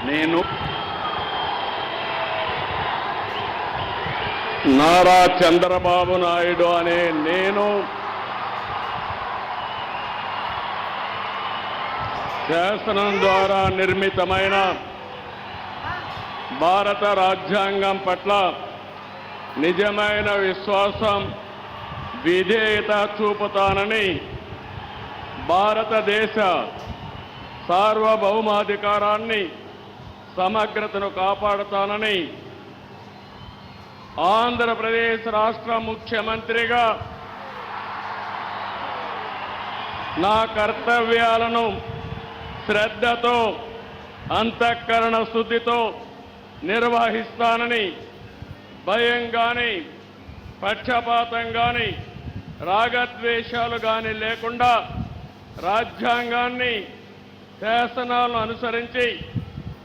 నేను నారా చంద్రబాబు నాయుడు అనే నేను శాసనం ద్వారా నిర్మితమైన భారత రాజ్యాంగం పట్ల నిజమైన విశ్వాసం, విధేయత చూపుతానని, భారతదేశ సార్వభౌమాధికారాన్ని, సమగ్రతను కాపాడుతానని ఆంధ్రప్రదేశ్ రాష్ట్ర ముఖ్యమంత్రిగా నా కర్తవ్యాలను శ్రద్ధతో, అంతఃకరణ శుద్ధితో నిర్వహిస్తానని, భయం కానీ, పక్షపాతం కానీ, రాగద్వేషాలు కానీ లేకుండా రాజ్యాంగాన్ని, శాసనాలను అనుసరించి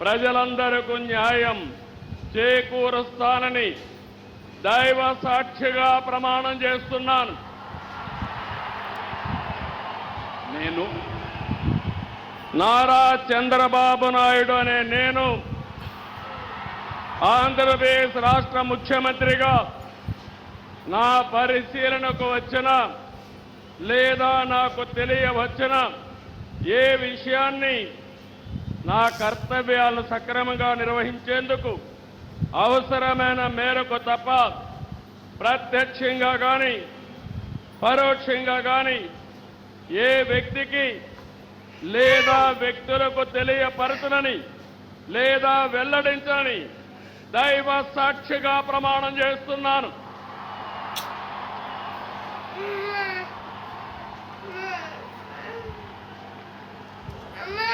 ప్రజలందరికీ న్యాయం చేకూరుస్తానని దైవ సాక్షిగా ప్రమాణం చేస్తున్నాను. నేను నారా చంద్రబాబు నాయుడు అనే నేను ఆంధ్రప్రదేశ్ రాష్ట్ర ముఖ్యమంత్రిగా నా పరిశీలనకు వచ్చిన లేదా నాకు తెలియవచ్చిన ఏ విషయాన్ని నా కర్తవ్యాలను సక్రమంగా నిర్వహించేందుకు అవసరమైన మేరకు తప్ప ప్రత్యక్షంగా కానీ పరోక్షంగా కానీ ఏ వ్యక్తికి లేదా వ్యక్తులకు తెలియపరచనని లేదా వెల్లడించని దైవ సాక్షిగా ప్రమాణం చేస్తున్నాను. అమ్మా